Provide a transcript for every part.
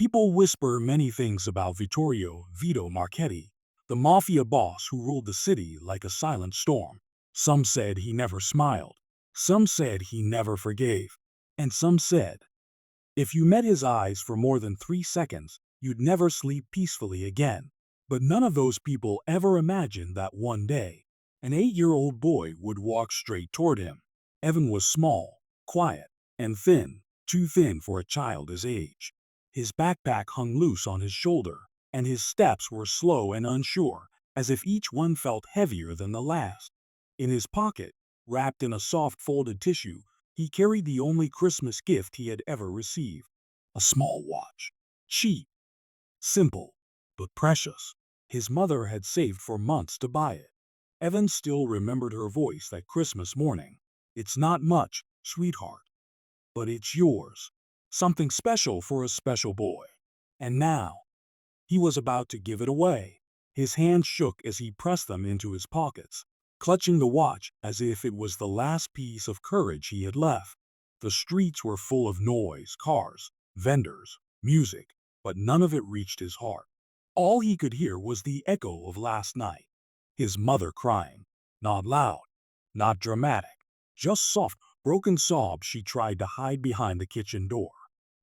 People whisper many things about Vittorio Vito Marchetti, the Mafia boss who ruled the city like a silent storm. Some said he never smiled. Some said he never forgave. And some said, if you met his eyes for more than 3 seconds, you'd never sleep peacefully again. But none of those people ever imagined that one day, an 8-year-old boy would walk straight toward him. Evan was small, quiet, and thin, too thin for a child his age. His backpack hung loose on his shoulder, and his steps were slow and unsure, as if each one felt heavier than the last. In his pocket, wrapped in a soft folded tissue, he carried the only Christmas gift he had ever received, a small watch. Cheap, simple, but precious. His mother had saved for months to buy it. Evan still remembered her voice that Christmas morning. It's not much, sweetheart, but it's yours. Something special for a special boy. And now, he was about to give it away. His hands shook as he pressed them into his pockets, clutching the watch as if it was the last piece of courage he had left. The streets were full of noise, cars, vendors, music, but none of it reached his heart. All he could hear was the echo of last night. His mother crying. Not loud, not dramatic, just soft, broken sobs she tried to hide behind the kitchen door.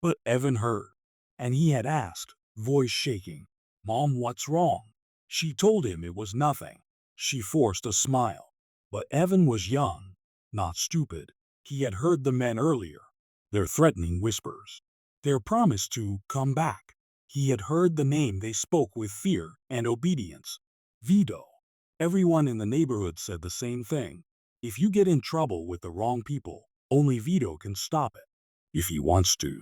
But Evan heard, and he had asked, voice shaking, Mom, what's wrong? She told him it was nothing. She forced a smile. But Evan was young, not stupid. He had heard the men earlier, their threatening whispers, their promise to come back. He had heard the name they spoke with fear and obedience. Vito. Everyone in the neighborhood said the same thing. If you get in trouble with the wrong people, only Vito can stop it. If he wants to.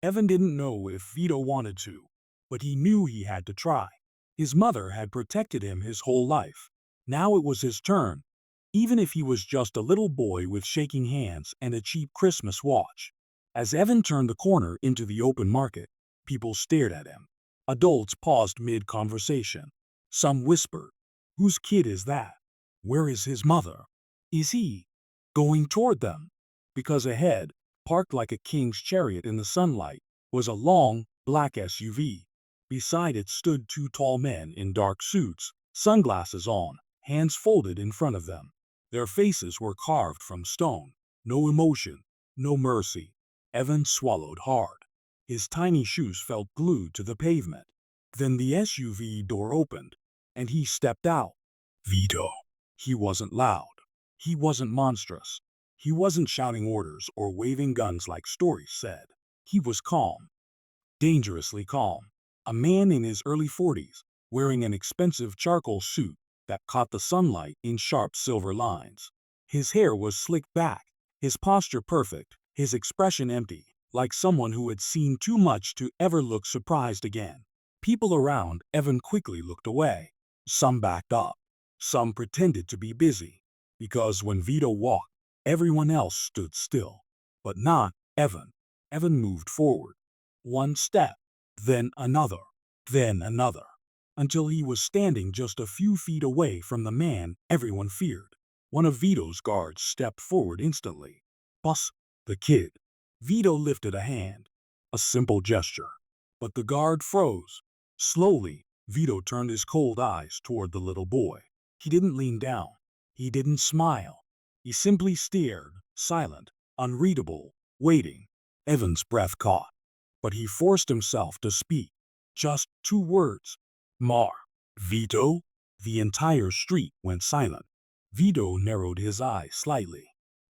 Evan didn't know if Vito wanted to, but he knew he had to try. His mother had protected him his whole life. Now it was his turn, even if he was just a little boy with shaking hands and a cheap Christmas watch. As Evan turned the corner into the open market, people stared at him. Adults paused mid-conversation. Some whispered, whose kid is that? Where is his mother? Is he going toward them? Because ahead, parked like a king's chariot in the sunlight, was a long, black SUV. Beside it stood two tall men in dark suits, sunglasses on, hands folded in front of them. Their faces were carved from stone. No emotion, no mercy. Evan swallowed hard. His tiny shoes felt glued to the pavement. Then the SUV door opened, and he stepped out. Vito. He wasn't loud. He wasn't monstrous. He wasn't shouting orders or waving guns like stories said. He was calm. Dangerously calm. A man in his early 40s, wearing an expensive charcoal suit that caught the sunlight in sharp silver lines. His hair was slicked back, his posture perfect, his expression empty, like someone who had seen too much to ever look surprised again. People around Evan quickly looked away. Some backed up. Some pretended to be busy, because when Vito walked, everyone else stood still. But not Evan. Evan moved forward. One step, then another, until he was standing just a few feet away from the man everyone feared. One of Vito's guards stepped forward instantly. Bus, the kid. Vito lifted a hand. A simple gesture. But the guard froze. Slowly, Vito turned his cold eyes toward the little boy. He didn't lean down. He didn't smile. He simply stared, silent, unreadable, waiting. Evan's breath caught. But he forced himself to speak. Just 2 words. Mar. Vito? The entire street went silent. Vito narrowed his eyes slightly.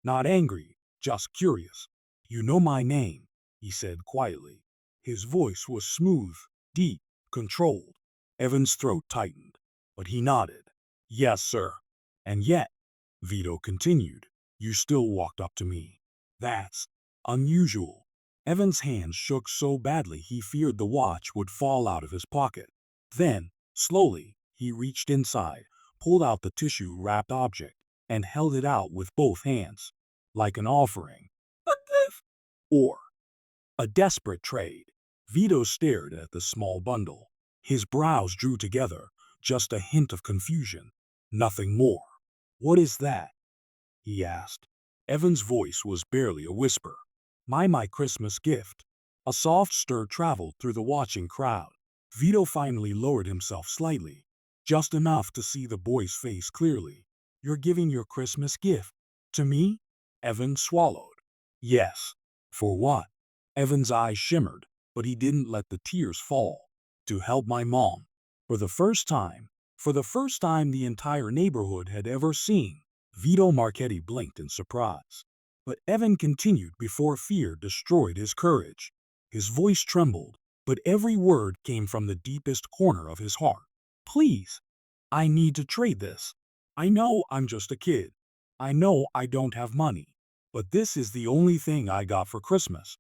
Not angry, just curious. You know my name, he said quietly. His voice was smooth, deep, controlled. Evan's throat tightened, but he nodded. Yes, sir. And yet, Vito continued, you still walked up to me. That's unusual. Evan's hands shook so badly he feared the watch would fall out of his pocket. Then, slowly, he reached inside, pulled out the tissue-wrapped object, and held it out with both hands, like an offering. A gift? Or a desperate trade. Vito stared at the small bundle. His brows drew together, just a hint of confusion. Nothing more. What is that? He asked. Evan's voice was barely a whisper. My Christmas gift. A soft stir traveled through the watching crowd. Vito finally lowered himself slightly, just enough to see the boy's face clearly. "You're giving your Christmas gift to me?" Evan swallowed. "Yes." "For what?" Evan's eyes shimmered, but he didn't let the tears fall. "To help my mom." For the first time, for the first time the entire neighborhood had ever seen, Vito Marchetti blinked in surprise. But Evan continued before fear destroyed his courage. His voice trembled, but every word came from the deepest corner of his heart. "Please, I need to trade this. I know I'm just a kid. I know I don't have money. But this is the only thing I got for Christmas.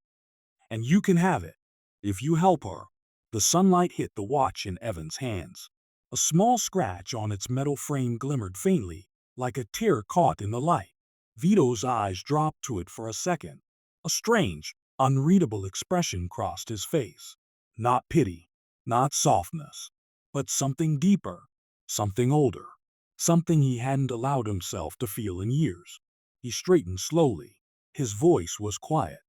And you can have it, if you help her." The sunlight hit the watch in Evan's hands. A small scratch on its metal frame glimmered faintly, like a tear caught in the light. Vito's eyes dropped to it for a second. A strange, unreadable expression crossed his face. Not pity, not softness, but something deeper, something older, something he hadn't allowed himself to feel in years. He straightened slowly. His voice was quiet,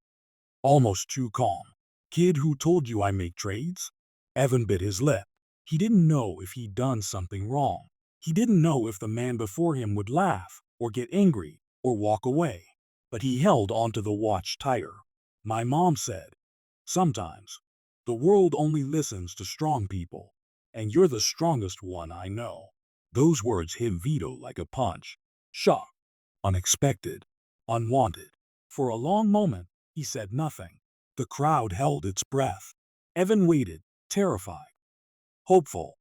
almost too calm. "Kid who told you I make trades?" Evan bit his lip. He didn't know if he'd done something wrong. He didn't know if the man before him would laugh, or get angry, or walk away. But he held onto the watch tighter. "My mom said, sometimes, the world only listens to strong people, and you're the strongest one I know." Those words hit Vito like a punch. Shock, unexpected, unwanted. For a long moment, he said nothing. The crowd held its breath. Evan waited, terrified, hopeful,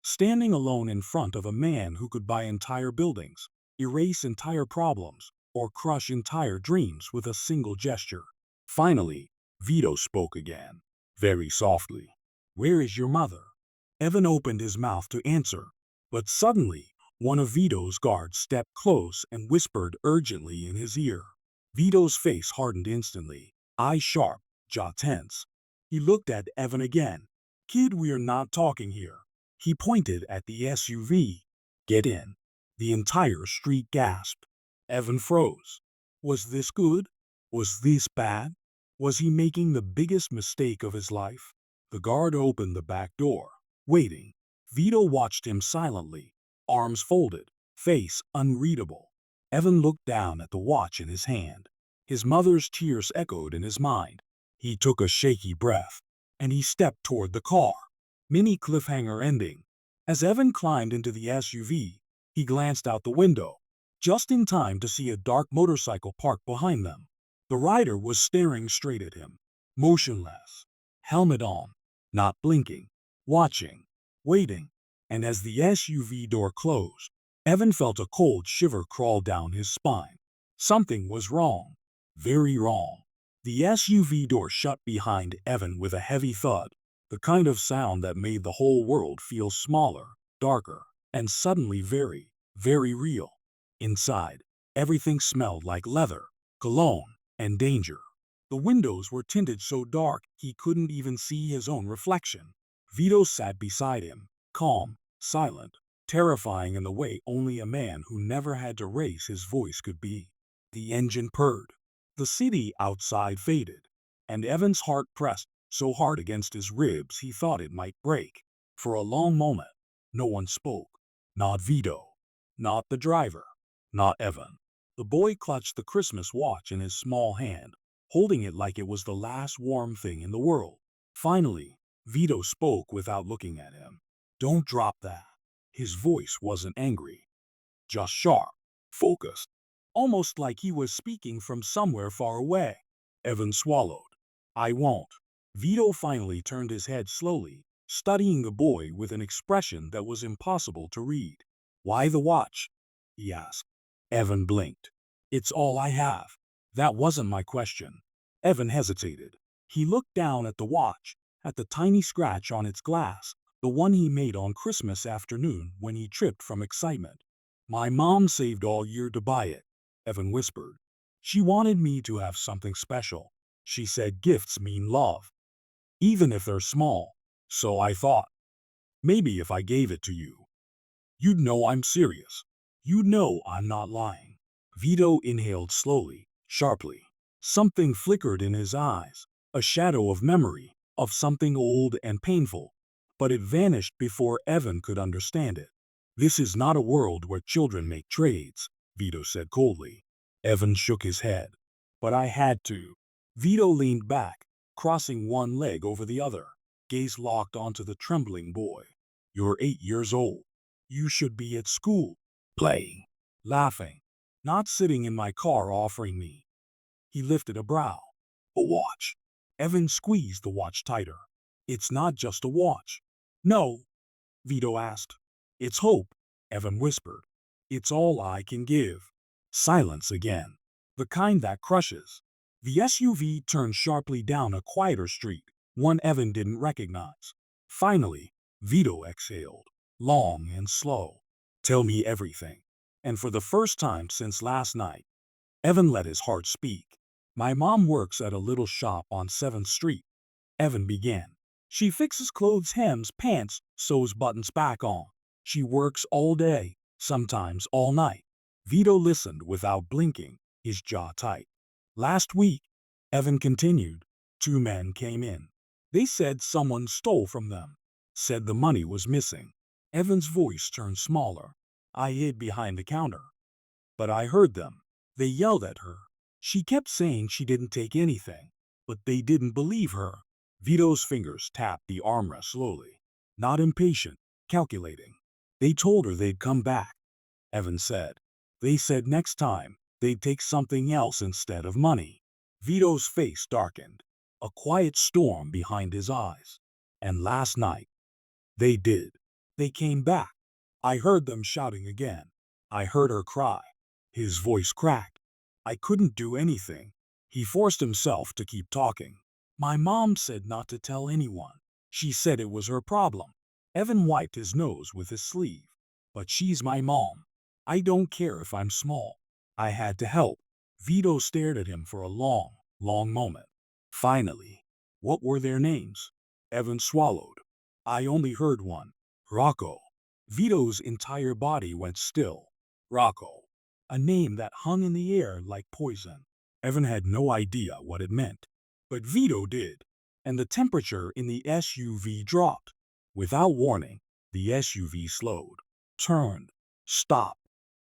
standing alone in front of a man who could buy entire buildings, erase entire problems, or crush entire dreams with a single gesture. Finally, Vito spoke again, very softly. "Where is your mother?" Evan opened his mouth to answer, but suddenly, one of Vito's guards stepped close and whispered urgently in his ear. Vito's face hardened instantly, eyes sharp, jaw tense. He looked at Evan again. "Kid, we're not talking here." He pointed at the SUV. "Get in." The entire street gasped. Evan froze. Was this good? Was this bad? Was he making the biggest mistake of his life? The guard opened the back door, waiting. Vito watched him silently, arms folded, face unreadable. Evan looked down at the watch in his hand. His mother's tears echoed in his mind. He took a shaky breath, and he stepped toward the car. Mini cliffhanger ending. As Evan climbed into the SUV, he glanced out the window, just in time to see a dark motorcycle parked behind them. The rider was staring straight at him, motionless, helmet on, not blinking, watching, waiting. And as the SUV door closed, Evan felt a cold shiver crawl down his spine. Something was wrong, very wrong. The SUV door shut behind Evan with a heavy thud, the kind of sound that made the whole world feel smaller, darker, and suddenly very, very real. Inside, everything smelled like leather, cologne, and danger. The windows were tinted so dark he couldn't even see his own reflection. Vito sat beside him, calm, silent, terrifying in the way only a man who never had to raise his voice could be. The engine purred. The city outside faded, and Evan's heart pressed so hard against his ribs he thought it might break. For a long moment, no one spoke. Not Vito, not the driver, not Evan. The boy clutched the Christmas watch in his small hand, holding it like it was the last warm thing in the world. Finally, Vito spoke without looking at him. "Don't drop that." His voice wasn't angry, just sharp, focused, almost like he was speaking from somewhere far away. Evan swallowed. "I won't." Vito finally turned his head slowly, studying the boy with an expression that was impossible to read. "Why the watch?" he asked. Evan blinked. "It's all I have." That wasn't my question. Evan hesitated. He looked down at the watch, at the tiny scratch on its glass, the one he made on Christmas afternoon when he tripped from excitement. "My mom saved all year to buy it," Evan whispered. "She wanted me to have something special. She said gifts mean love, even if they're small. So I thought, maybe if I gave it to you, you'd know I'm serious. You'd know I'm not lying." Vito inhaled slowly, sharply. Something flickered in his eyes. a shadow of memory, of something old and painful, but it vanished before Evan could understand it. This is not a world where children make trades, Vito said coldly. Evan shook his head. But I had to. Vito leaned back, crossing one leg over the other, gaze locked onto the trembling boy. You're 8 years old. You should be at school, playing, laughing, not sitting in my car offering me. He lifted a brow. A watch. Evan squeezed the watch tighter. It's not just a watch. No, Vito asked. It's hope, Evan whispered. It's all I can give. Silence again. The kind that crushes. The SUV turned sharply down a quieter street, one Evan didn't recognize. Finally, Vito exhaled, long and slow. Tell me everything. And for the first time since last night, Evan let his heart speak. My mom works at a little shop on 7th Street, Evan began. She fixes clothes, hems, pants, sews buttons back on. She works all day, sometimes all night. Vito listened without blinking, his jaw tight. Last week, Evan continued, 2 men came in. They said someone stole from them. Said the money was missing. Evan's voice turned smaller. I hid behind the counter. But I heard them. They yelled at her. She kept saying she didn't take anything, but they didn't believe her. Vito's fingers tapped the armrest slowly. Not impatient, calculating. They told her they'd come back, Evan said. They said next time, they'd take something else instead of money. Vito's face darkened, a quiet storm behind his eyes. And last night, they did. They came back. I heard them shouting again. I heard her cry. His voice cracked. I couldn't do anything. He forced himself to keep talking. My mom said not to tell anyone. She said it was her problem. Evan wiped his nose with his sleeve. But she's my mom. I don't care if I'm small. I had to help. Vito stared at him for a long, long moment. Finally, what were their names? Evan swallowed. I only heard one. Rocco. Vito's entire body went still. Rocco. A name that hung in the air like poison. Evan had no idea what it meant. But Vito did, and the temperature in the SUV dropped. Without warning, the SUV slowed, turned, stopped.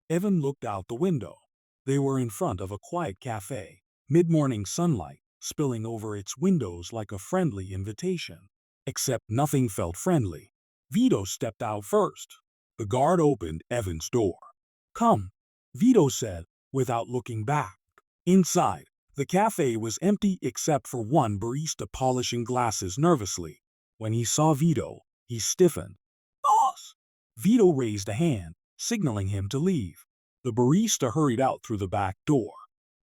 Evan looked out the window. They were in front of a quiet cafe, mid-morning sunlight spilling over its windows like a friendly invitation. Except nothing felt friendly. Vito stepped out first. The guard opened Evan's door. Come, Vito said, without looking back. Inside, the cafe was empty except for one barista polishing glasses nervously. When he saw Vito, he stiffened. Boss! Vito raised a hand, signaling him to leave. The barista hurried out through the back door.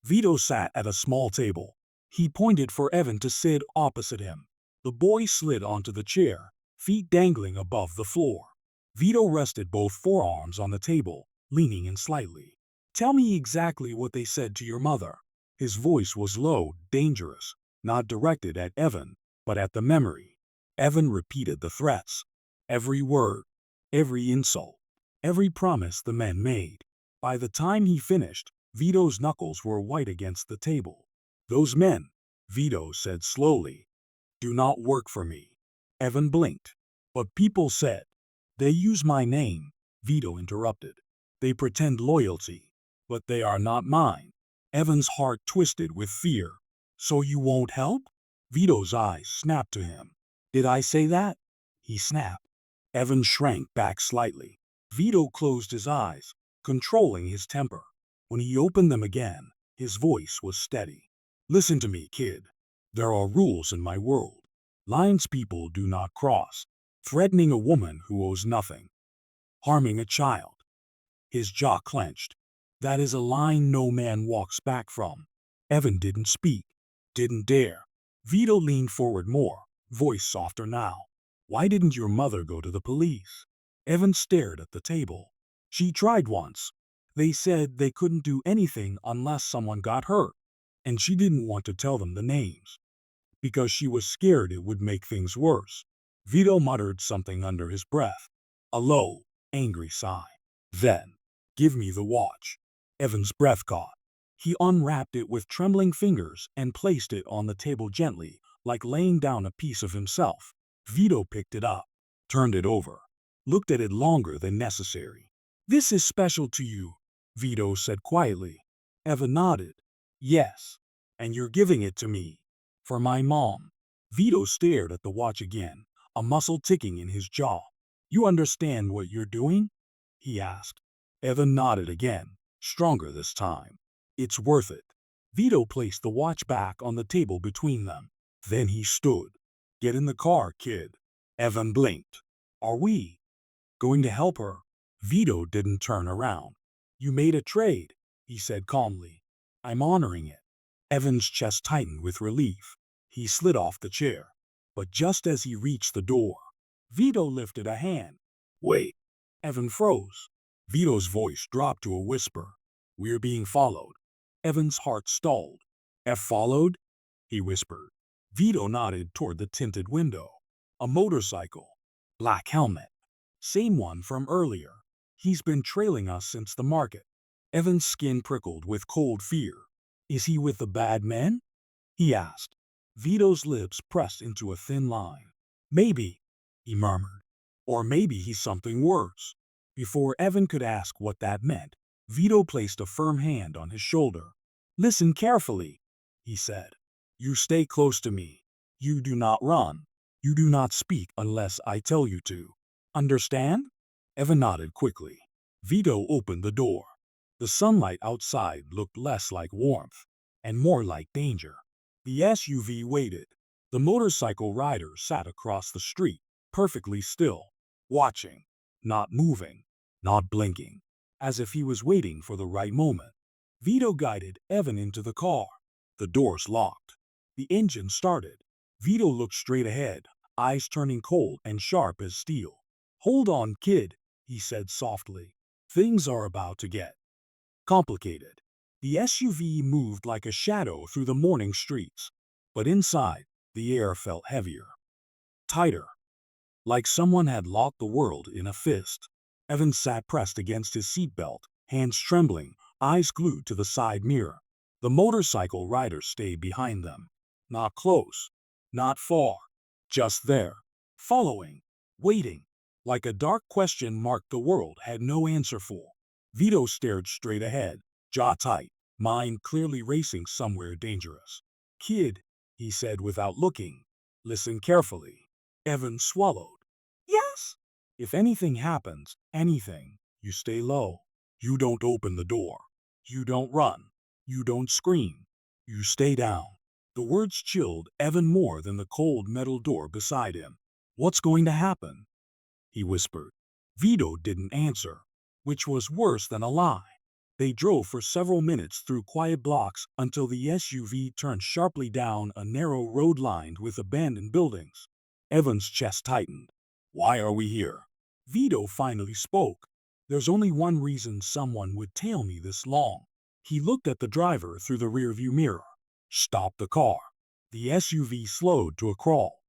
Vito sat at a small table. He pointed for Evan to sit opposite him. The boy slid onto the chair, feet dangling above the floor. Vito rested both forearms on the table, leaning in slightly. Tell me exactly what they said to your mother. His voice was low, dangerous, not directed at Evan, but at the memory. Evan repeated the threats. Every word, every insult, every promise the men made. By the time he finished, Vito's knuckles were white against the table. Those men, Vito said slowly, do not work for me. Evan blinked. But people said, they use my name, Vito interrupted. They pretend loyalty, but they are not mine. Evan's heart twisted with fear. So you won't help? Vito's eyes snapped to him. Did I say that? He snapped. Evan shrank back slightly. Vito closed his eyes, controlling his temper. When he opened them again, his voice was steady. Listen to me, kid. There are rules in my world. Lines people do not cross. Threatening a woman who owes nothing. Harming a child. His jaw clenched. That is a line no man walks back from. Evan didn't speak. Didn't dare. Vito leaned forward more, voice softer now. Why didn't your mother go to the police? Evan stared at the table. She tried once. They said they couldn't do anything unless someone got hurt. And she didn't want to tell them the names, because she was scared it would make things worse. Vito muttered something under his breath. A low, angry sigh. Then, give me the watch. Evan's breath caught. He unwrapped it with trembling fingers and placed it on the table gently, like laying down a piece of himself. Vito picked it up, turned it over, looked at it longer than necessary. "This is special to you," Vito said quietly. Evan nodded. "Yes, and you're giving it to me. For my mom." Vito stared at the watch again, a muscle ticking in his jaw. "You understand what you're doing?" he asked. Evan nodded again, stronger this time. "It's worth it." Vito placed the watch back on the table between them. Then he stood. "Get in the car, kid." Evan blinked. "Are we going to help her?" Vito didn't turn around. "You made a trade," he said calmly. "I'm honoring it." Evan's chest tightened with relief. He slid off the chair. But just as he reached the door, Vito lifted a hand. "Wait." Evan froze. Vito's voice dropped to a whisper. "We're being followed." Evan's heart stalled. Followed?" he whispered. Vito nodded toward the tinted window. "A motorcycle. Black helmet. Same one from earlier. He's been trailing us since the market." Evan's skin prickled with cold fear. "Is he with the bad men?" he asked. Vito's lips pressed into a thin line. "Maybe," he murmured. "Or maybe he's something worse." Before Evan could ask what that meant, Vito placed a firm hand on his shoulder. "Listen carefully," he said. "You stay close to me. You do not run. You do not speak unless I tell you to. Understand?" Evan nodded quickly. Vito opened the door. The sunlight outside looked less like warmth and more like danger. The SUV waited. The motorcycle rider sat across the street, perfectly still, watching, not moving, not blinking, as if he was waiting for the right moment. Vito guided Evan into the car. The doors locked. The engine started. Vito looked straight ahead, eyes turning cold and sharp as steel. "Hold on, kid," he said softly. "Things are about to get complicated." The SUV moved like a shadow through the morning streets, but inside, the air felt heavier, tighter, like someone had locked the world in a fist. Evan sat pressed against his seatbelt, hands trembling, eyes glued to the side mirror. The motorcycle rider stayed behind them. Not close, not far, just there, following, waiting, like a dark question mark the world had no answer for. Vito stared straight ahead, jaw tight, mind clearly racing somewhere dangerous. "Kid," he said without looking, "listen carefully." Evan swallowed. "Yes?" "If anything happens, anything, you stay low. You don't open the door. You don't run. You don't scream. You stay down." The words chilled Evan more than the cold metal door beside him. "What's going to happen?" he whispered. Vito didn't answer, which was worse than a lie. They drove for several minutes through quiet blocks until the SUV turned sharply down a narrow road lined with abandoned buildings. Evan's chest tightened. "Why are we here?" Vito finally spoke. "There's only one reason someone would tail me this long." He looked at the driver through the rearview mirror. "Stop the car." The SUV slowed to a crawl.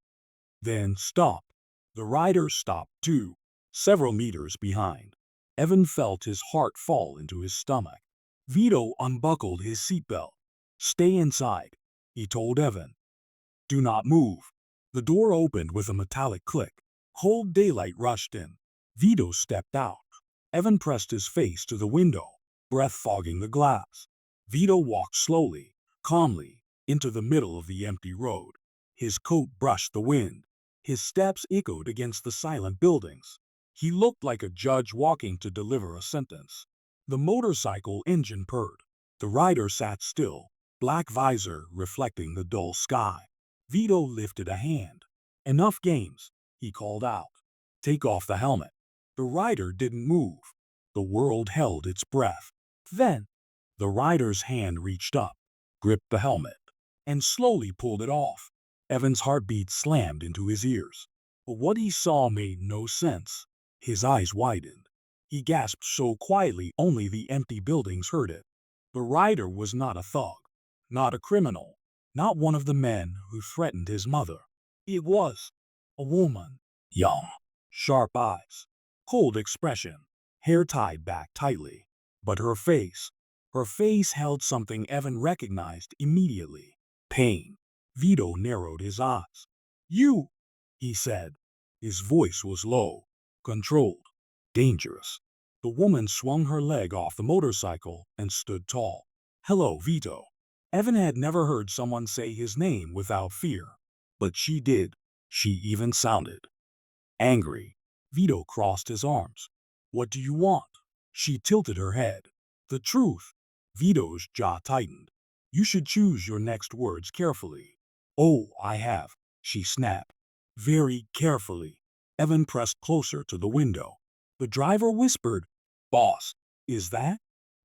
Then stopped. The rider stopped too, several meters behind. Evan felt his heart fall into his stomach. Vito unbuckled his seatbelt. "Stay inside," he told Evan. "Do not move." The door opened with a metallic click. Cold daylight rushed in. Vito stepped out. Evan pressed his face to the window, breath fogging the glass. Vito walked slowly, calmly, into the middle of the empty road. His coat brushed the wind. His steps echoed against the silent buildings. He looked like a judge walking to deliver a sentence. The motorcycle engine purred. The rider sat still, black visor reflecting the dull sky. Vito lifted a hand. "Enough games," he called out. "Take off the helmet." The rider didn't move. The world held its breath. Then, the rider's hand reached up, gripped the helmet, and slowly pulled it off. Evan's heartbeat slammed into his ears. But what he saw made no sense. His eyes widened. He gasped so quietly only the empty buildings heard it. The rider was not a thug, not a criminal, not one of the men who threatened his mother. It was a woman. Young, sharp eyes, cold expression, hair tied back tightly. But her face held something Evan recognized immediately. Pain. Vito narrowed his eyes. You, he said. His voice was low, controlled, dangerous. The woman swung her leg off the motorcycle and stood tall. Hello, Vito. Evan had never heard someone say his name without fear. But she did. She even sounded angry. Vito crossed his arms. What do you want? She tilted her head. The truth. Vito's jaw tightened. You should choose your next words carefully. Oh, I have, she snapped. Very carefully. Evan pressed closer to the window. The driver whispered, Boss, is that?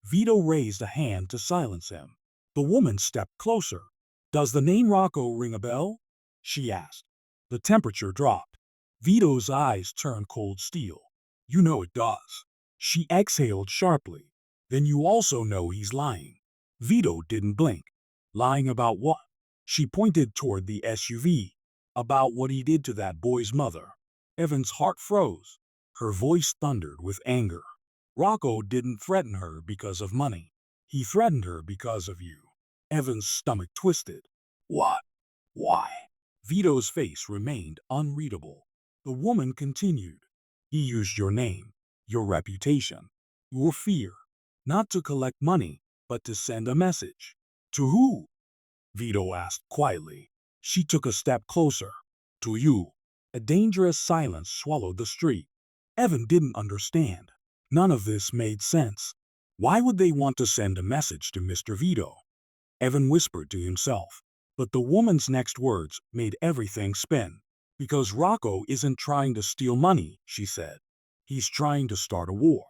Vito raised a hand to silence him. The woman stepped closer. Does the name Rocco ring a bell? She asked. The temperature dropped. Vito's eyes turned cold steel. You know it does. She exhaled sharply. Then you also know he's lying. Vito didn't blink. Lying about what? She pointed toward the SUV. About what he did to that boy's mother. Evan's heart froze. Her voice thundered with anger. Rocco didn't threaten her because of money. He threatened her because of you. Evan's stomach twisted. What? Why? Vito's face remained unreadable. The woman continued. He used your name, your reputation, your fear, not to collect money, but to send a message. To who? Vito asked quietly. She took a step closer. To you. A dangerous silence swallowed the street. Evan didn't understand. None of this made sense. Why would they want to send a message to Mr. Vito? Evan whispered to himself. But the woman's next words made everything spin. Because Rocco isn't trying to steal money, she said. He's trying to start a war.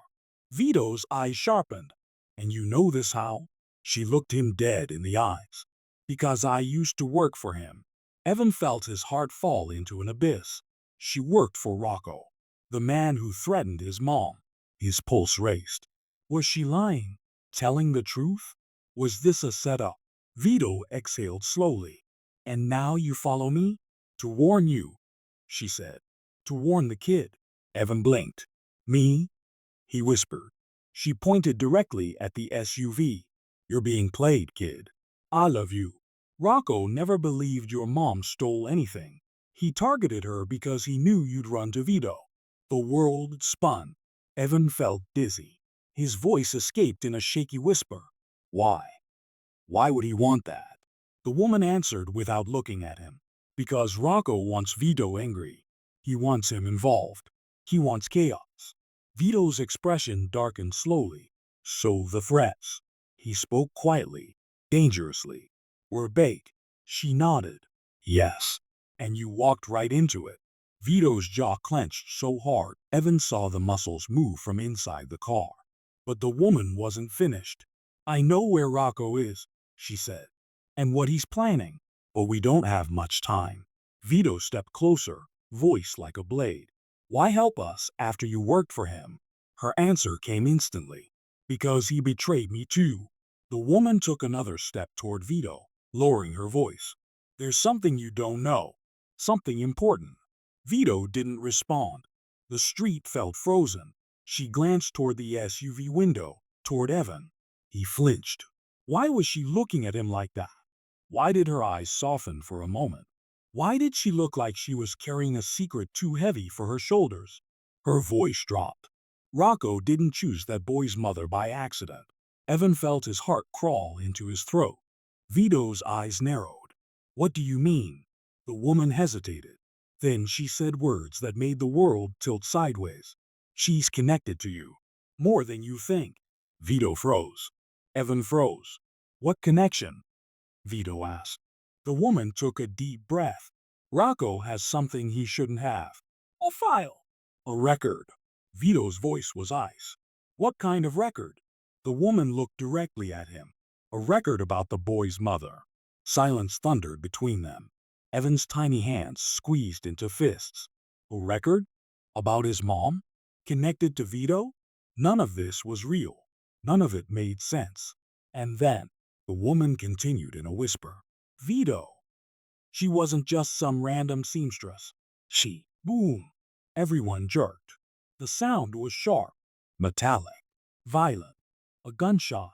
Vito's eyes sharpened. And you know this how? She looked him dead in the eyes. Because I used to work for him. Evan felt his heart fall into an abyss. She worked for Rocco, the man who threatened his mom. His pulse raced. Was she lying? Telling the truth? Was this a setup? Vito exhaled slowly. And now you follow me? To warn you, she said. To warn the kid. Evan blinked. Me? He whispered. She pointed directly at the SUV. You're being played, kid. I love you. Rocco never believed your mom stole anything. He targeted her because he knew you'd run to Vito. The world spun. Evan felt dizzy. His voice escaped in a shaky whisper. Why? Why would he want that? The woman answered without looking at him. Because Rocco wants Vito angry. He wants him involved. He wants chaos. Vito's expression darkened slowly. So the threats. He spoke quietly, dangerously. Were bait. She nodded. Yes. And you walked right into it. Vito's jaw clenched so hard, Evan saw the muscles move from inside the car. But the woman wasn't finished. I know where Rocco is, she said, and what he's planning. But we don't have much time. Vito stepped closer, voice like a blade. Why help us after you worked for him? Her answer came instantly. Because he betrayed me too. The woman took another step toward Vito, lowering her voice. There's something you don't know. Something important. Vito didn't respond. The street felt frozen. She glanced toward the SUV window, toward Evan. He flinched. Why was she looking at him like that? Why did her eyes soften for a moment? Why did she look like she was carrying a secret too heavy for her shoulders? Her voice dropped. Rocco didn't choose that boy's mother by accident. Evan felt his heart crawl into his throat. Vito's eyes narrowed. What do you mean? The woman hesitated. Then she said words that made the world tilt sideways. She's connected to you. More than you think. Vito froze. Evan froze. What connection? Vito asked. The woman took a deep breath. Rocco has something he shouldn't have. A file. A record. Vito's voice was ice. What kind of record? The woman looked directly at him. A record about the boy's mother. Silence thundered between them. Evan's tiny hands squeezed into fists. A record? About his mom? Connected to Vito? None of this was real. None of it made sense. And then, the woman continued in a whisper. Vito. She wasn't just some random seamstress. She. Boom. Everyone jerked. The sound was sharp, metallic, violent. A gunshot.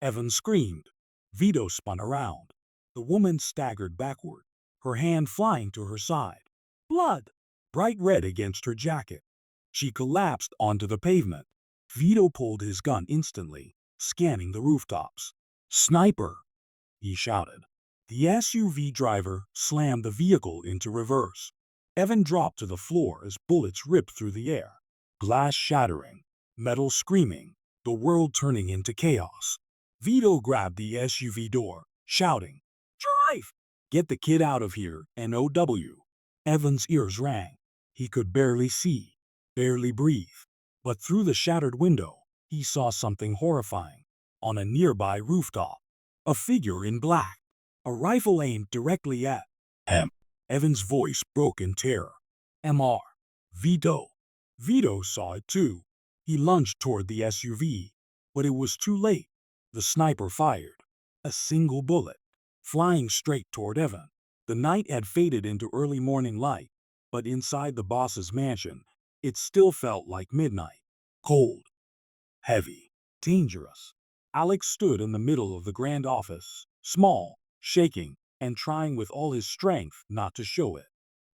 Evan screamed. Vito spun around. The woman staggered backward. her hand flying to her side. Blood! Bright red against her jacket. She collapsed onto the pavement. Vito pulled his gun instantly, scanning the rooftops. Sniper! He shouted. The SUV driver slammed the vehicle into reverse. Evan dropped to the floor as bullets ripped through the air. Glass shattering, metal screaming, the world turning into chaos. Vito grabbed the SUV door, shouting, "Drive! Get the kid out of here, NOW." Evan's ears rang. He could barely see, barely breathe. But through the shattered window, he saw something horrifying. On a nearby rooftop, a figure in black, a rifle aimed directly at him. Evan's voice broke in terror. "MR. Vito." Vito saw it too. He lunged toward the SUV, but it was too late. The sniper fired. A single bullet, flying straight toward Evan. The night had faded into early morning light, but inside the boss's mansion, it still felt like midnight. Cold, heavy, dangerous. Alex stood in the middle of the grand office, small, shaking, and trying with all his strength not to show it.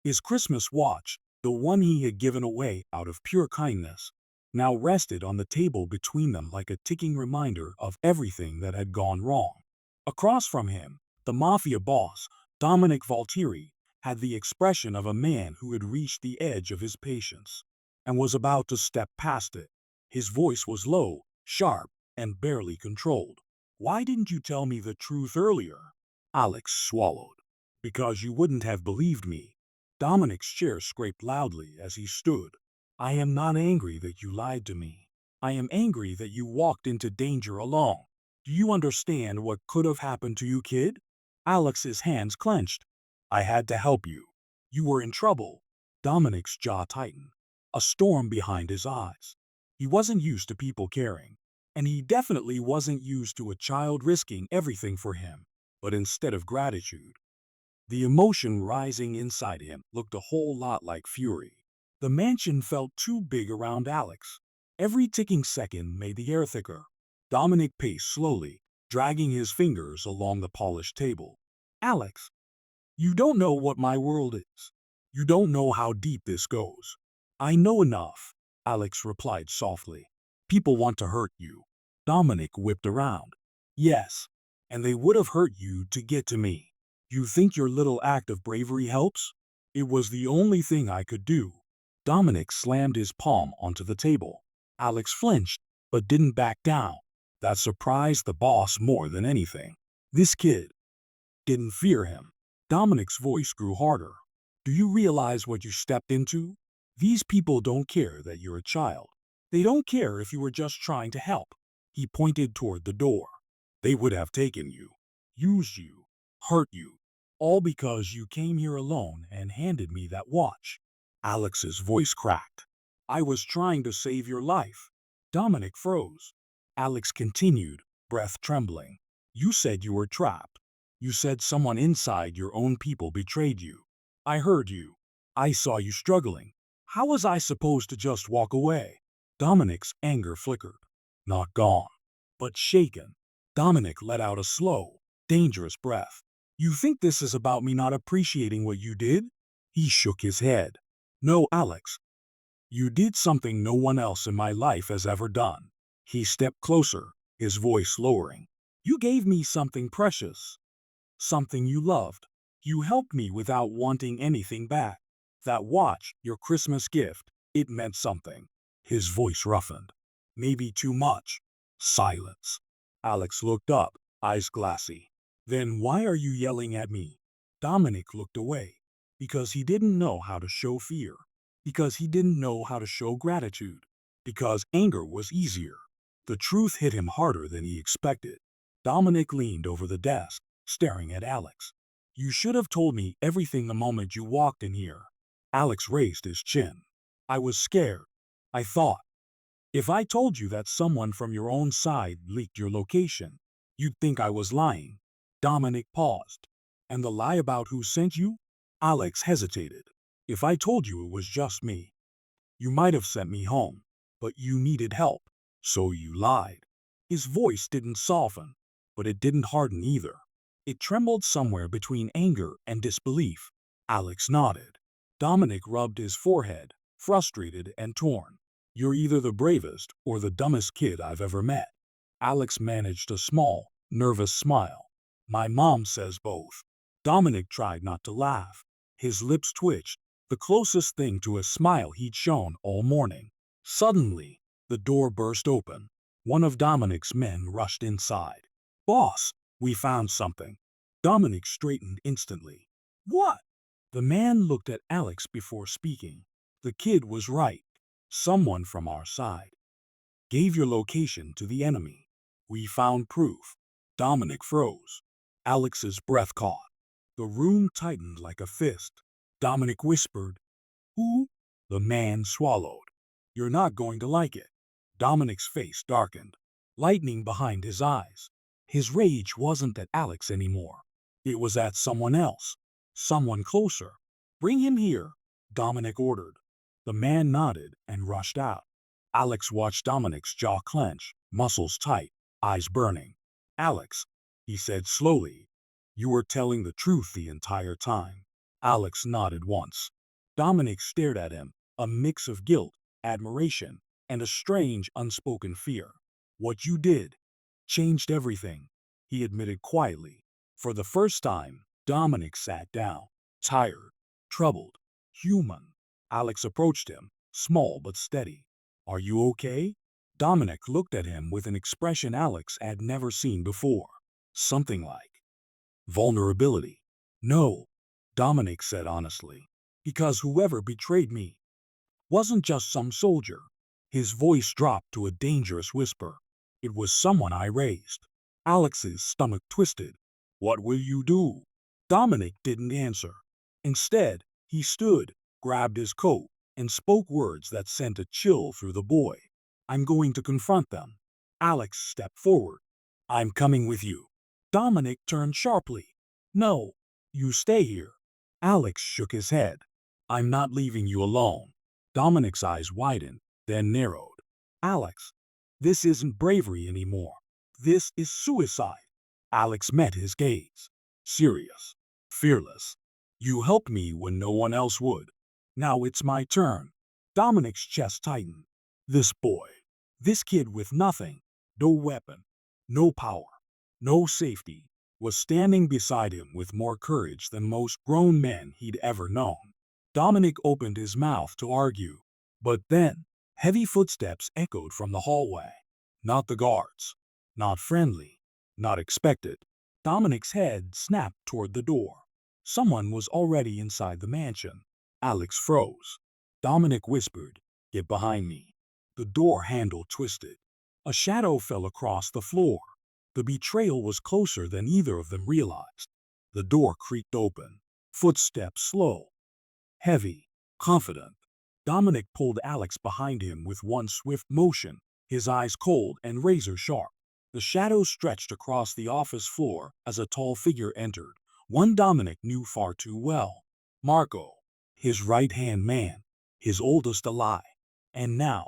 His Christmas watch, the one he had given away out of pure kindness, now rested on the table between them like a ticking reminder of everything that had gone wrong. Across from him, the Mafia boss, Dominic Valtieri, had the expression of a man who had reached the edge of his patience and was about to step past it. His voice was low, sharp, and barely controlled. "Why didn't you tell me the truth earlier?" Alex swallowed. "Because you wouldn't have believed me." Dominic's chair scraped loudly as he stood. "I am not angry that you lied to me. I am angry that you walked into danger alone. Do you understand what could have happened to you, kid?" Alex's hands clenched. "I had to help you. You were in trouble." Dominic's jaw tightened, a storm behind his eyes. He wasn't used to people caring, and he definitely wasn't used to a child risking everything for him. But instead of gratitude, the emotion rising inside him looked a whole lot like fury. The mansion felt too big around Alex. Every ticking second made the air thicker. Dominic paced slowly, dragging his fingers along the polished table. "Alex, you don't know what my world is. You don't know how deep this goes." "I know enough," Alex replied softly. "People want to hurt you." Dominic whipped around. "Yes, and they would have hurt you to get to me. You think your little act of bravery helps? It was the only thing I could do." Dominic slammed his palm onto the table. Alex flinched, but didn't back down. That surprised the boss more than anything. This kid didn't fear him. Dominic's voice grew harder. "Do you realize what you stepped into? These people don't care that you're a child. They don't care if you were just trying to help." He pointed toward the door. "They would have taken you, used you, hurt you, all because you came here alone and handed me that watch." Alex's voice cracked. "I was trying to save your life." Dominic froze. Alex continued, breath trembling. "You said you were trapped. You said someone inside your own people betrayed you. I heard you. I saw you struggling. How was I supposed to just walk away?" Dominic's anger flickered. Not gone, but shaken. Dominic let out a slow, dangerous breath. "You think this is about me not appreciating what you did?" He shook his head. "No, Alex. You did something no one else in my life has ever done." He stepped closer, his voice lowering. "You gave me something precious. Something you loved. You helped me without wanting anything back. That watch, your Christmas gift, it meant something." His voice roughened. "Maybe too much." Silence. Alex looked up, eyes glassy. "Then why are you yelling at me?" Dominic looked away. Because he didn't know how to show fear. Because he didn't know how to show gratitude. Because anger was easier. The truth hit him harder than he expected. Dominic leaned over the desk, staring at Alex. "You should have told me everything the moment you walked in here." Alex raised his chin. "I was scared. I thought, if I told you that someone from your own side leaked your location, you'd think I was lying." Dominic paused. "And the lie about who sent you?" Alex hesitated. "If I told you it was just me, you might have sent me home. But you needed help, so you lied." His voice didn't soften, but it didn't harden either. It trembled somewhere between anger and disbelief. Alex nodded. Dominic rubbed his forehead, frustrated and torn. You're either the bravest or the dumbest kid I've ever met. Alex managed a small, nervous smile. My mom says both. Dominic tried not to laugh. His lips twitched, the closest thing to a smile he'd shown all morning. Suddenly, the door burst open. One of Dominic's men rushed inside. Boss, we found something. Dominic straightened instantly. What? The man looked at Alex before speaking. The kid was right. Someone from our side gave your location to the enemy. We found proof. Dominic froze. Alex's breath caught. The room tightened like a fist. Dominic whispered, Who? The man swallowed. You're not going to like it. Dominic's face darkened, lightning behind his eyes. His rage wasn't at Alex anymore. It was at someone else. Someone closer. Bring him here, Dominic ordered. The man nodded and rushed out. Alex watched Dominic's jaw clench, muscles tight, eyes burning. Alex, he said slowly, you were telling the truth the entire time. Alex nodded once. Dominic stared at him, a mix of guilt, admiration, and a strange, unspoken fear. What you did changed everything, he admitted quietly. For the first time, Dominic sat down, tired, troubled, human. Alex approached him, small but steady. Are you okay? Dominic looked at him with an expression Alex had never seen before. Something like vulnerability. No, Dominic said honestly, because whoever betrayed me wasn't just some soldier. His voice dropped to a dangerous whisper. It was someone I raised. Alex's stomach twisted. What will you do? Dominic didn't answer. Instead, he stood, grabbed his coat, and spoke words that sent a chill through the boy. I'm going to confront them. Alex stepped forward. I'm coming with you. Dominic turned sharply. No, you stay here. Alex shook his head. I'm not leaving you alone. Dominic's eyes widened, then narrowed. Alex, this isn't bravery anymore. This is suicide. Alex met his gaze. Serious, fearless. You helped me when no one else would. Now it's my turn. Dominic's chest tightened. This boy, this kid with nothing, no weapon, no power, no safety, was standing beside him with more courage than most grown men he'd ever known. Dominic opened his mouth to argue, but then heavy footsteps echoed from the hallway. Not the guards, not friendly, not expected. Dominic's head snapped toward the door. Someone was already inside the mansion. Alex froze. Dominic whispered, Get behind me. The door handle twisted. A shadow fell across the floor. The betrayal was closer than either of them realized. The door creaked open. Footsteps slow, heavy, confident. Dominic pulled Alex behind him with one swift motion, his eyes cold and razor-sharp. The shadow stretched across the office floor as a tall figure entered, one Dominic knew far too well. Marco, his right-hand man, his oldest ally, and now,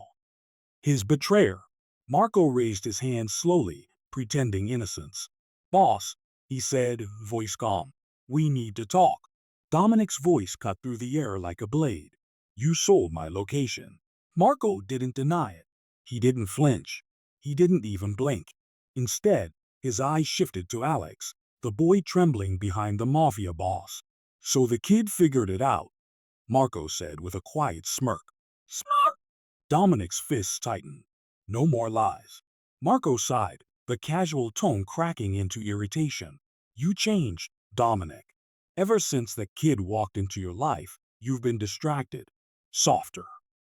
his betrayer. Marco raised his hand slowly, pretending innocence. Boss, he said, voice calm, we need to talk. Dominic's voice cut through the air like a blade. You sold my location. Marco didn't deny it. He didn't flinch. He didn't even blink. Instead, his eyes shifted to Alex, the boy trembling behind the Mafia boss. So the kid figured it out, Marco said with a quiet smirk. Smirk! Dominic's fists tightened. No more lies. Marco sighed, the casual tone cracking into irritation. You changed, Dominic. Ever since that kid walked into your life, you've been distracted. Softer.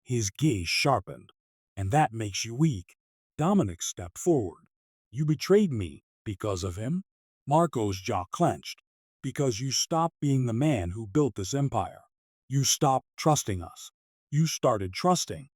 His gaze sharpened. And that makes you weak. Dominic stepped forward. You betrayed me because of him? Marco's jaw clenched. Because you stopped being the man who built this empire. You stopped trusting us. You started trusting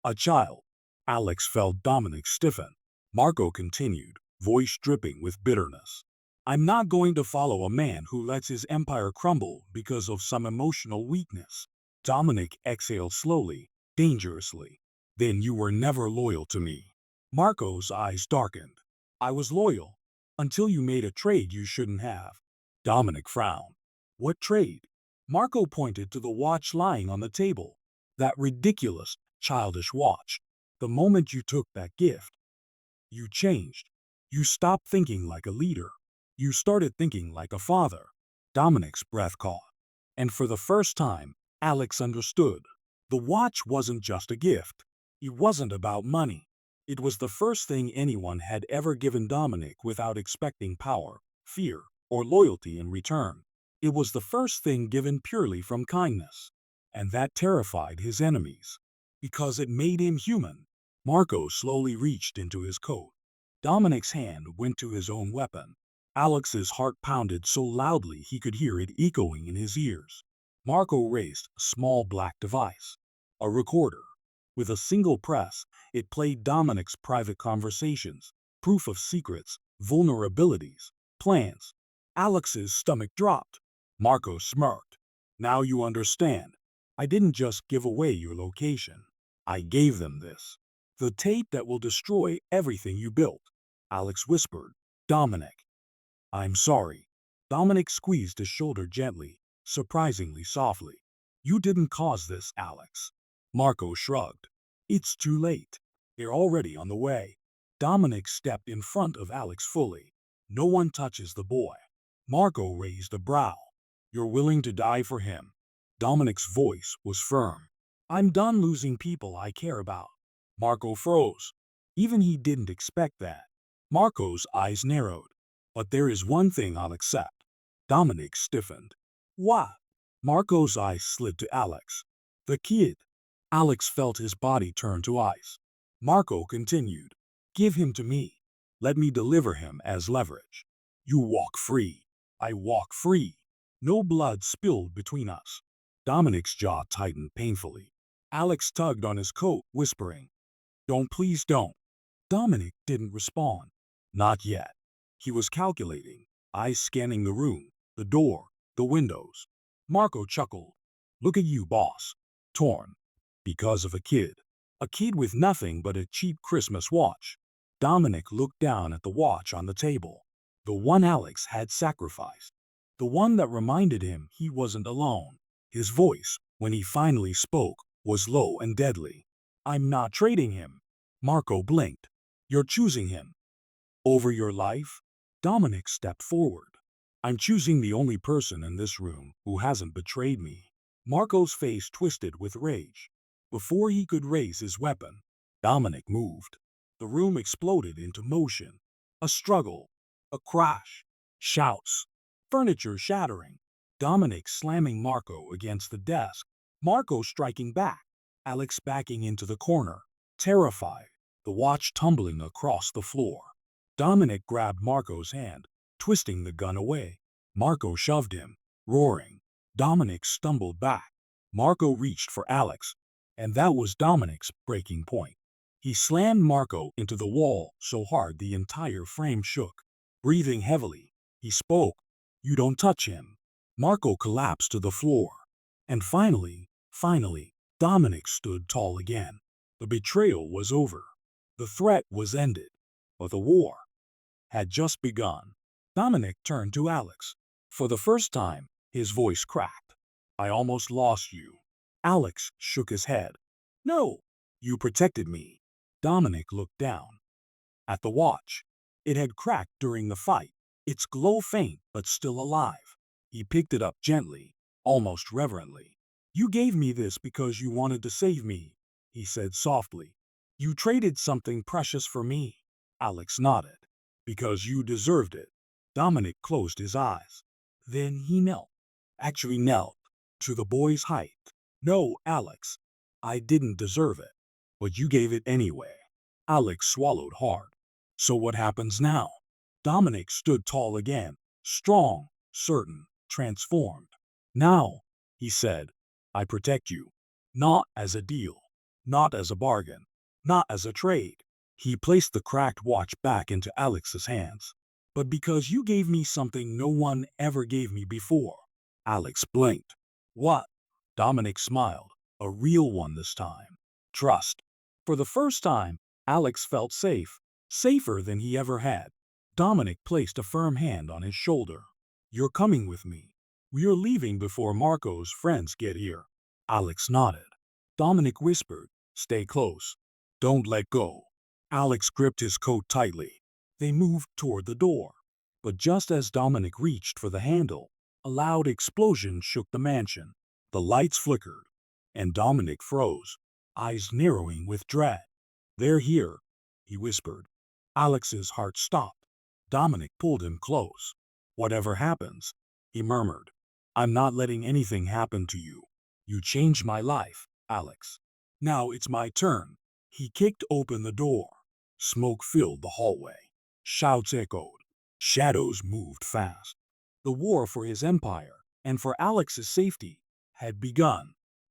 a child. Alex felt Dominic stiffen. Marco continued, voice dripping with bitterness. I'm not going to follow a man who lets his empire crumble because of some emotional weakness. Dominic exhaled slowly, dangerously. Then you were never loyal to me. Marco's eyes darkened. I was loyal until you made a trade you shouldn't have. Dominic frowned. What trade? Marco pointed to the watch lying on the table. That ridiculous, childish watch. The moment you took that gift, you changed. You stopped thinking like a leader. You started thinking like a father. Dominic's breath caught. And for the first time, Alex understood. The watch wasn't just a gift. It wasn't about money. It was the first thing anyone had ever given Dominic without expecting power, fear, or loyalty in return. It was the first thing given purely from kindness. And that terrified his enemies. Because it made him human. Marco slowly reached into his coat. Dominic's hand went to his own weapon. Alex's heart pounded so loudly he could hear it echoing in his ears. Marco raised a small black device. A recorder. With a single press, it played Dominic's private conversations, proof of secrets, vulnerabilities, plans. Alex's stomach dropped. Marco smirked. Now you understand. I didn't just give away your location. I gave them this. The tape that will destroy everything you built. Alex whispered. Dominic. I'm sorry. Dominic squeezed his shoulder gently, surprisingly softly. You didn't cause this, Alex. Marco shrugged. It's too late. They're already on the way. Dominic stepped in front of Alex fully. No one touches the boy. Marco raised a brow. You're willing to die for him. Dominic's voice was firm. I'm done losing people I care about. Marco froze. Even he didn't expect that. Marco's eyes narrowed. But there is one thing I'll accept. Dominic stiffened. What? Marco's eyes slid to Alex. The kid. Alex felt his body turn to ice. Marco continued. Give him to me. Let me deliver him as leverage. You walk free. I walk free. No blood spilled between us. Dominic's jaw tightened painfully. Alex tugged on his coat, whispering, Don't, please don't. Dominic didn't respond. Not yet. He was calculating, eyes scanning the room, the door, the windows. Marco chuckled. Look at you, boss. Torn. Because of a kid. A kid with nothing but a cheap Christmas watch. Dominic looked down at the watch on the table. The one Alex had sacrificed. The one that reminded him he wasn't alone. His voice, when he finally spoke, was low and deadly. I'm not trading him. Marco blinked. You're choosing him. Over your life? Dominic stepped forward. I'm choosing the only person in this room who hasn't betrayed me. Marco's face twisted with rage. Before he could raise his weapon, Dominic moved. The room exploded into motion. A struggle. A crash. Shouts. Furniture shattering. Dominic slamming Marco against the desk. Marco striking back. Alex backing into the corner, terrified, the watch tumbling across the floor. Dominic grabbed Marco's hand, twisting the gun away. Marco shoved him, roaring. Dominic stumbled back. Marco reached for Alex, and that was Dominic's breaking point. He slammed Marco into the wall so hard the entire frame shook. Breathing heavily, he spoke. You don't touch him. Marco collapsed to the floor. And finally, Dominic stood tall again. The betrayal was over. The threat was ended. But the war had just begun. Dominic turned to Alex. For the first time, his voice cracked. I almost lost you. Alex shook his head. No, you protected me. Dominic looked down at the watch. It had cracked during the fight, its glow faint but still alive. He picked it up gently, almost reverently. You gave me this because you wanted to save me, he said softly. You traded something precious for me. Alex nodded. Because you deserved it. Dominic closed his eyes. Then he knelt. Actually knelt. To the boy's height. No, Alex. I didn't deserve it. But you gave it anyway. Alex swallowed hard. So what happens now? Dominic stood tall again. Strong, certain, transformed. Now, he said, I protect you. Not as a deal. Not as a bargain. Not as a trade. He placed the cracked watch back into Alex's hands. But because you gave me something no one ever gave me before. Alex blinked. What? Dominic smiled. A real one this time. Trust. For the first time, Alex felt safe. Safer than he ever had. Dominic placed a firm hand on his shoulder. You're coming with me. We're leaving before Marco's friends get here. Alex nodded. Dominic whispered, "Stay close. Don't let go." Alex gripped his coat tightly. They moved toward the door. But just as Dominic reached for the handle, a loud explosion shook the mansion. The lights flickered, and Dominic froze, eyes narrowing with dread. "They're here," he whispered. Alex's heart stopped. Dominic pulled him close. "Whatever happens," he murmured, "I'm not letting anything happen to you. You changed my life, Alex. Now it's my turn." He kicked open the door. Smoke filled the hallway. Shouts echoed. Shadows moved fast. The war for his empire, and for Alex's safety, had begun.